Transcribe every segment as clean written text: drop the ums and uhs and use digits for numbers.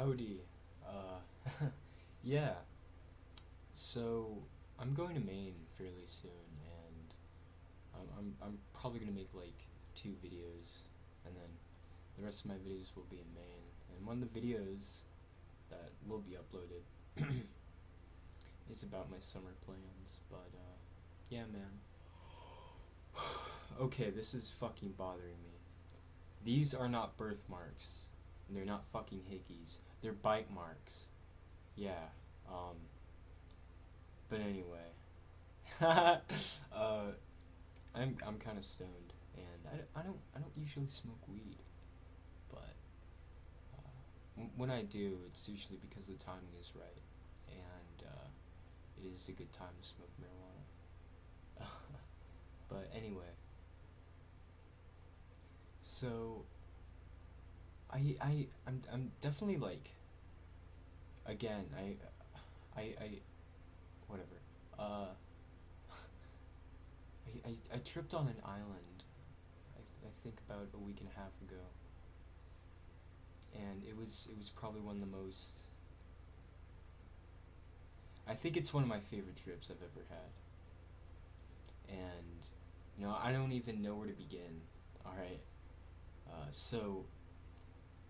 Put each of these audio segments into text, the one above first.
Howdy. Yeah. So I'm going to Maine fairly soon, and I'm probably gonna make like 2 videos, and then the rest of my videos will be in Maine. And one of the videos that will be uploaded is about my summer plans. But yeah, man. Okay, this is fucking bothering me. These are not birthmarks. And they're not fucking hickeys. They're bite marks. Yeah. Um. But anyway, uh, I'm kind of stoned, and I don't usually smoke weed, but when I do, it's usually because the timing is right, and it is a good time to smoke marijuana. But anyway, so I'm definitely like, again, I whatever. Uh, I tripped on an island. I think about a week and a half ago, and it was probably one of the most. I think it's one of my favorite trips I've ever had, and I don't even know where to begin. All right, so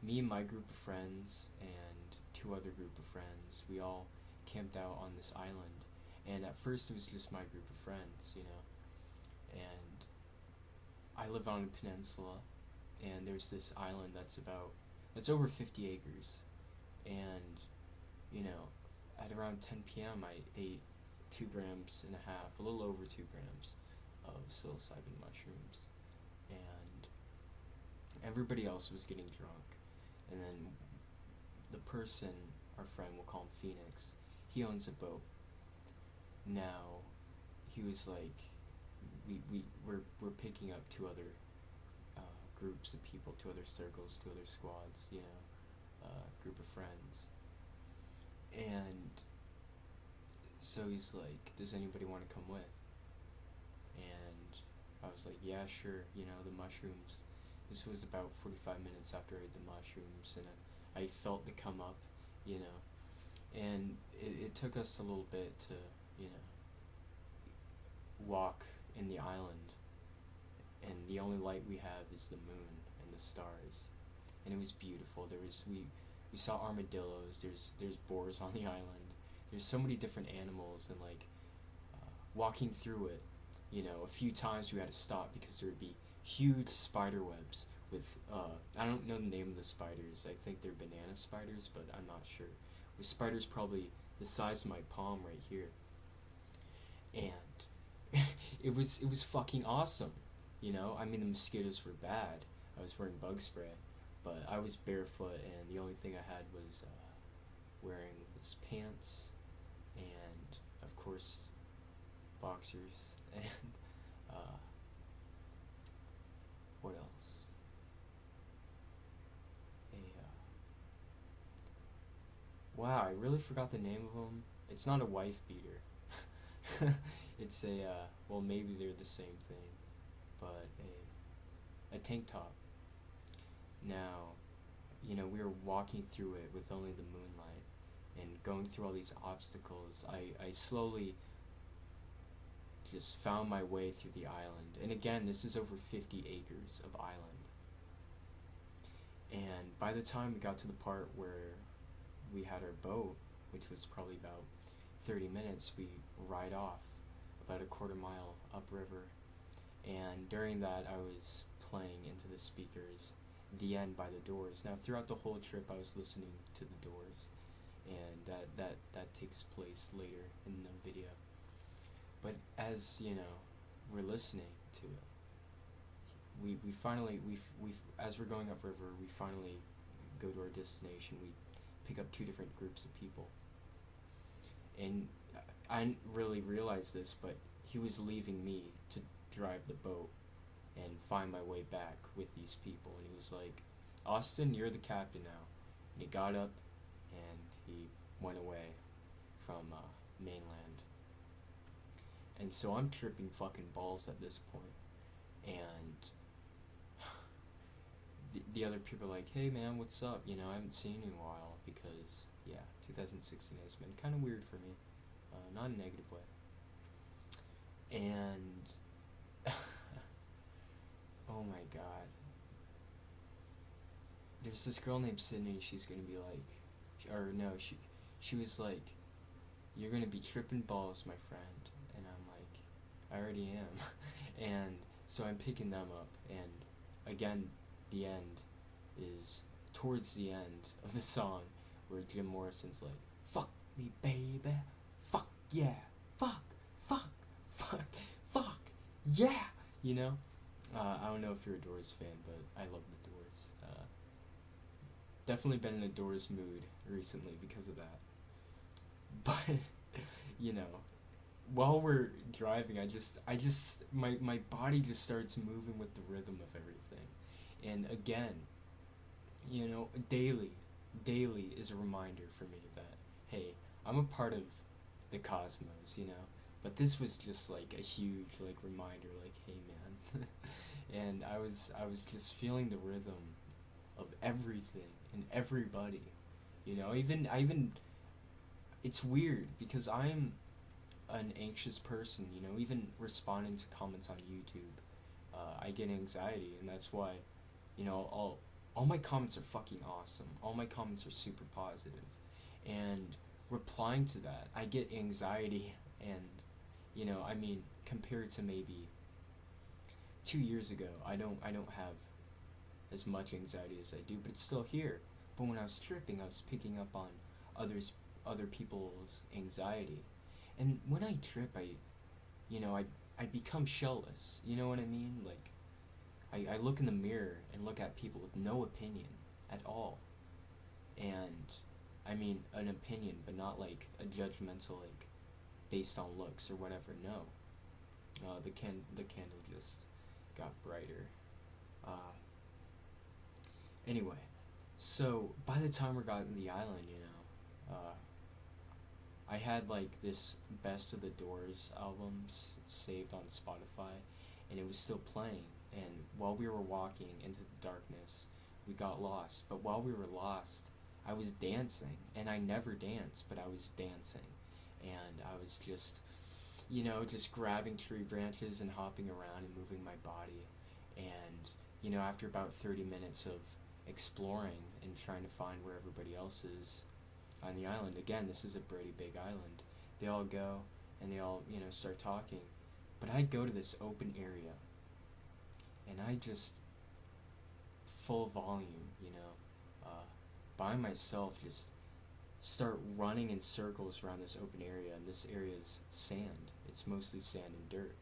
me and my group of friends and 2 other group of friends, we all camped out on this island, and at first it was just my group of friends, and I live on a peninsula, and there's this island that's over 50 acres, and you know, at around 10 p.m. I ate 2 grams and a half, a little over 2 grams of psilocybin mushrooms, and everybody else was getting drunk, and then the person, our friend, we'll call him Phoenix, he owns a boat. Now, he was like, we're picking up 2 other groups of people, 2 other circles, 2 other squads, group of friends. And so he's like, does anybody want to come with? And I was like, yeah, sure, the mushrooms. This was about 45 minutes after I ate the mushrooms, and I felt the come up, you know. And it took us a little bit to, you know, walk in the island, and the only light we have is the moon and the stars. And it was beautiful. We saw armadillos. There's boars on the island. There's so many different animals, and like walking through it, a few times we had to stop because there would be huge spider webs with I don't know the name of the spiders. I think they're banana spiders, but I'm not sure. With spiders probably the size of my palm right here, and it was fucking awesome. I mean, the mosquitoes were bad. I was wearing bug spray, but I was barefoot, and the only thing I had was wearing was pants, and of course boxers, and uh, what else? Wow, I really forgot the name of them. It's not a wife beater. It's well, maybe they're the same thing, but a tank top. Now, we were walking through it with only the moonlight and going through all these obstacles. I slowly just found my way through the island. And again, this is over 50 acres of island. And by the time we got to the part where we had our boat, which was probably about 30 minutes, we ride off about a quarter mile upriver. And during that, I was playing into the speakers The End by The Doors. Now, throughout the whole trip, I was listening to The Doors, and that takes place later in the video. But as we're listening to it, we finally we as we're going upriver, we finally go to our destination. We pick up 2 different groups of people, and I didn't really realize this, but he was leaving me to drive the boat and find my way back with these people. And he was like, Austin, you're the captain now. And he got up and he went away from mainland. And so I'm tripping fucking balls at this point. And the other people are like, hey man, what's up? You know, I haven't seen you in a while because yeah, 2016 has been kind of weird for me, not in a negative way. And oh my god, there's this girl named Sydney. She's gonna be like, or no, she was like, you're gonna be tripping balls, my friend. And I'm like, I already am. And so I'm picking them up, and again, the end is towards the end of the song where Jim Morrison's like, fuck me, baby, fuck yeah, fuck, fuck, fuck, fuck, yeah, you know? I don't know if you're a Doors fan, but I love the Doors. Definitely been in a Doors mood recently because of that. But, you know, while we're driving, my body just starts moving with the rhythm of everything. And again, you know, daily is a reminder for me that, hey, I'm a part of the cosmos, you know? But this was just like a huge like reminder, like, hey man. And I was just feeling the rhythm of everything and everybody. You know, even it's weird because I'm an anxious person, you know, even responding to comments on YouTube, I get anxiety, and that's why, you know, all my comments are fucking awesome. All my comments are super positive, and replying to that, I get anxiety, and you know, I mean, compared to maybe 2 years ago, I don't have as much anxiety as I do, but it's still here. But when I was tripping, I was picking up on others other people's anxiety, and when I trip, I become shellless. You know what I mean? Like I look in the mirror and look at people with no opinion at all, and I mean an opinion, but not like a judgmental like based on looks or whatever. No, the candle just got brighter. Uh, anyway, so by the time we got in the island, you know, I had like this Best of the Doors albums saved on Spotify, and it was still playing. And while we were walking into the darkness, we got lost. But while we were lost, I was dancing, and I never danced, but I was dancing, and I was just, you know, just grabbing tree branches and hopping around and moving my body. And you know, after about 30 minutes of exploring and trying to find where everybody else is, on the island. Again, this is a pretty big island. They all go and they all, you know, start talking. But I go to this open area and I just, full volume, you know, by myself, just start running in circles around this open area. And this area is sand. It's mostly sand and dirt.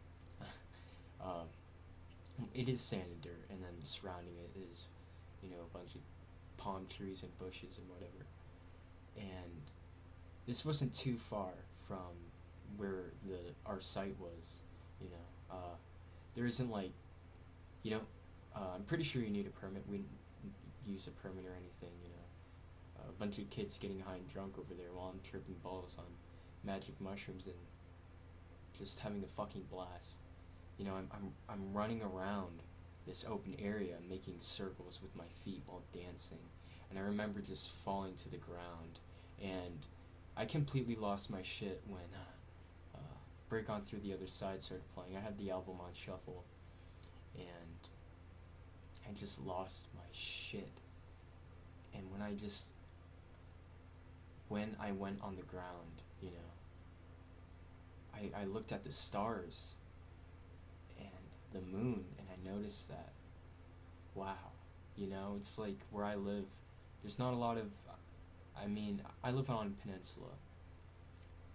um, it is sand and dirt, and then surrounding it is, you know, a bunch of palm trees and bushes and whatever. And this wasn't too far from where the our site was, you know. There isn't like, you know, I'm pretty sure you need a permit. We didn't use a permit or anything, you know. A bunch of kids getting high and drunk over there while I'm tripping balls on magic mushrooms and just having a fucking blast. You know, I'm running around this open area making circles with my feet while dancing. And I remember just falling to the ground, and I completely lost my shit when Break On Through the Other Side started playing. I had the album on shuffle, and I just lost my shit. And when I went on the ground, you know, I looked at the stars and the moon, and I noticed that, wow, you know, it's like where I live, there's not a lot of, I mean, I live on a peninsula,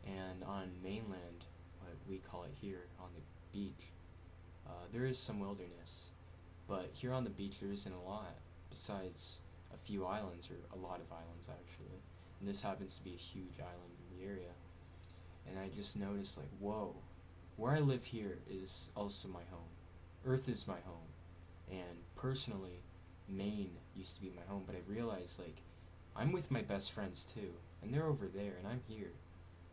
and on mainland, what we call it here, on the beach, there is some wilderness, but here on the beach there isn't a lot, besides a few islands, or a lot of islands actually, and this happens to be a huge island in the area, and I just noticed like, whoa, where I live here is also my home. Earth is my home, and personally, Maine used to be my home, but I realized like, I'm with my best friends too, and they're over there, and I'm here.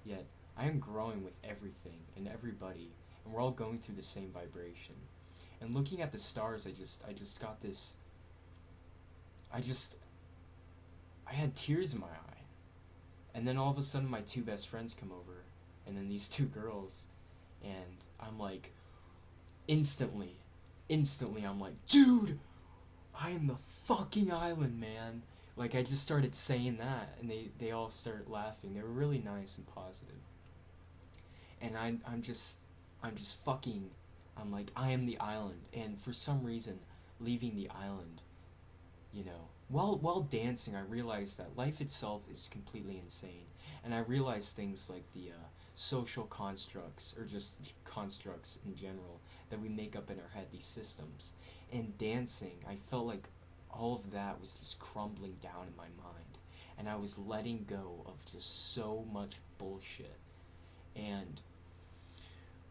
Yet, I am growing with everything and everybody, and we're all going through the same vibration. And looking at the stars, I just got this I just, I had tears in my eye. And then all of a sudden my two best friends come over, and then these two girls, and I'm like, instantly, I'm like, dude, I am the fucking island, man. Like, I just started saying that, and they all started laughing. They were really nice and positive. And I'm just fucking, I'm like, I am the island. And for some reason, leaving the island, you know, while dancing, I realized that life itself is completely insane. And I realized things like the social constructs, or just constructs in general, that we make up in our head, these systems. And dancing, I felt like all of that was just crumbling down in my mind. And I was letting go of just so much bullshit. And,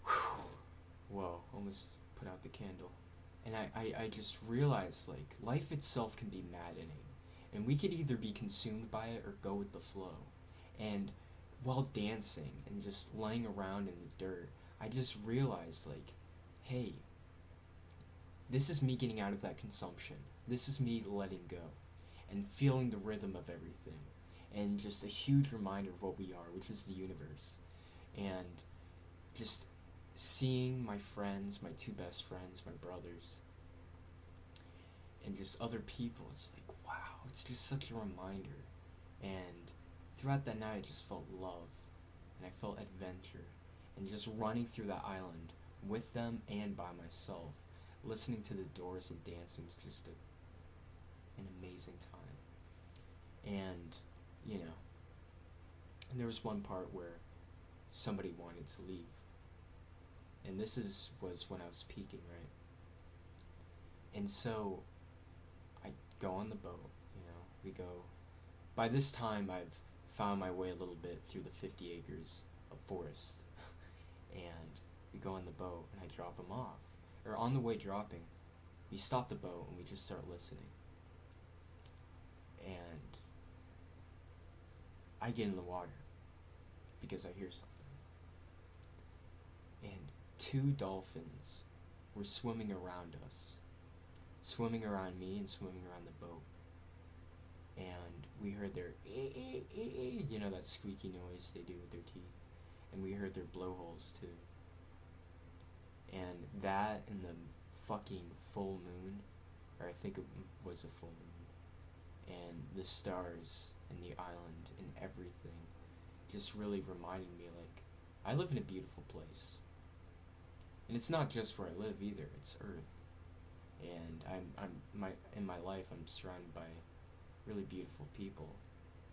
whew, whoa, almost put out the candle. And I just realized, like, life itself can be maddening. And we could either be consumed by it or go with the flow. And while dancing and just laying around in the dirt, I just realized, like, hey, this is me getting out of that consumption. This is me letting go and feeling the rhythm of everything. And just a huge reminder of what we are, which is the universe. And just seeing my friends, my two best friends, my brothers, and just other people, it's like, wow, it's just such a reminder. And throughout that night, I just felt love, and I felt adventure, and just running through that island with them and by myself, listening to the Doors and dancing was just an amazing time. And, you know, and there was one part where somebody wanted to leave. And this was when I was peaking, right? And so I go on the boat, you know, we go. By this time, I've found my way a little bit through the 50 acres of forest. And we go on the boat, and I drop him off. Or on the way dropping, we stop the boat, and we just start listening. And I get in the water because I hear something. And two dolphins were swimming around us, swimming around me and swimming around the boat. And we heard their you know, that squeaky noise they do with their teeth. And we heard their blowholes too. And that and the fucking full moon, or I think it was a full moon, and the stars and the island and everything just really reminded me, like, I live in a beautiful place. And it's not just where I live either, it's Earth. And in my life I'm surrounded by really beautiful people.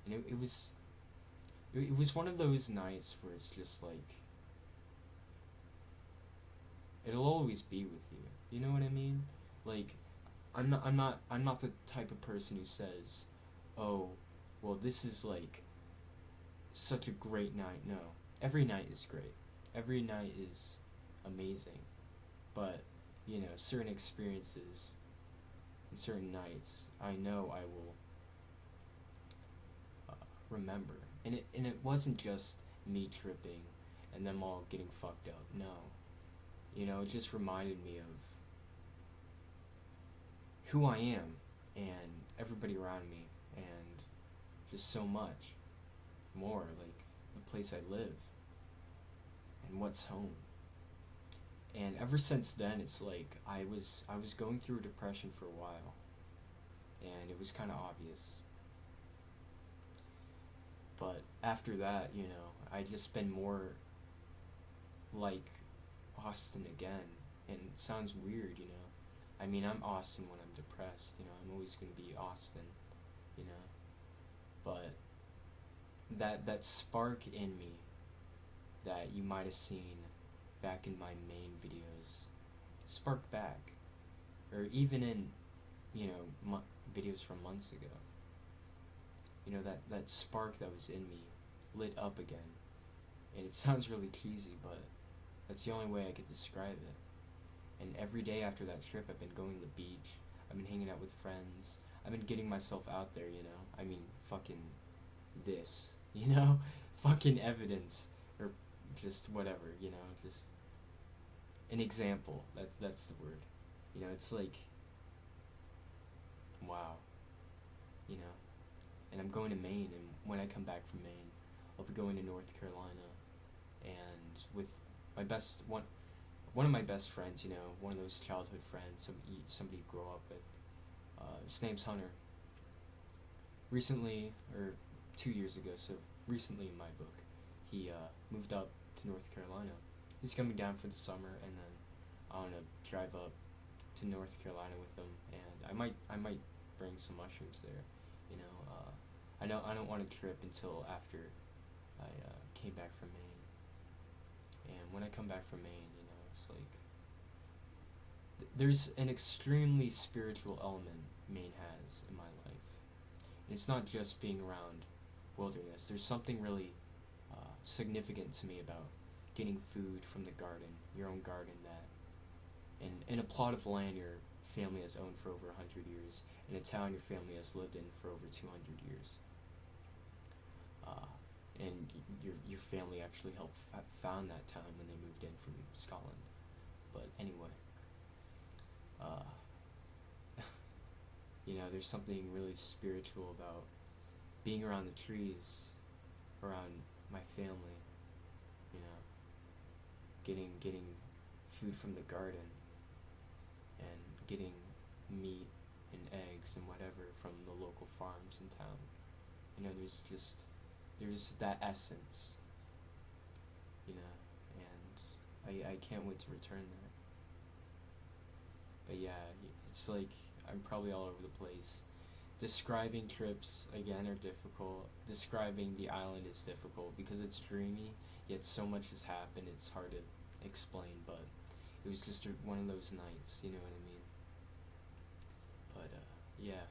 And it was one of those nights where it's just like, it'll always be with you. You know what I mean? Like, I'm not the type of person who says, "Oh, well, this is like such a great night." No. Every night is great. Every night is amazing. But, you know, certain experiences and certain nights, I know I will remember. And it wasn't just me tripping and them all getting fucked up. No. You know, it just reminded me of who I am and everybody around me, and just so much more, like the place I live and what's home. And ever since then, it's like I was going through a depression for a while, and it was kind of obvious. But after that, you know, I just been more like Austin again. And it sounds weird, you know. I mean, I'm Austin when I'm depressed, you know. I'm always going to be Austin, you know. But that spark in me that you might have seen back in my main videos sparked back, or even in, you know, videos from months ago. You know, that spark that was in me lit up again. And it sounds really cheesy, but that's the only way I could describe it. And every day after that trip, I've been going to the beach, I've been hanging out with friends, I've been getting myself out there, you know. I mean, fucking this, you know? Fucking evidence, or just whatever, you know, just an example. That's the word. You know, it's like, wow. you know. And I'm going to Maine, and when I come back from Maine, I'll be going to North Carolina, and with my best one of my best friends, one of those childhood friends, somebody you grow up with. His name's Hunter. Recently, or 2 years ago, so recently in my book, he moved up to North Carolina. He's coming down for the summer, and then I want to drive up to North Carolina with him, and I might bring some mushrooms there. I don't want to trip until after I came back from Maine, and when I come back from Maine, it's like there's an extremely spiritual element Maine has in my life. And it's not just being around wilderness. There's something really significant to me about getting food from the garden, your own garden, that in a plot of land your family has owned for over 100 years, in a town your family has lived in for over 200 years. Uh, and your family actually helped found that town when they moved in from Scotland. But anyway, uh, there's something really spiritual about being around the trees, around my family, you know, getting food from the garden, and getting meat and eggs and whatever from the local farms in town. There's that essence, and I can't wait to return there. But yeah, it's like I'm probably all over the place. Describing trips again are difficult. Describing the island is difficult because it's dreamy, yet so much has happened. It's hard to explain, but it was just one of those nights. You know what I mean? But yeah,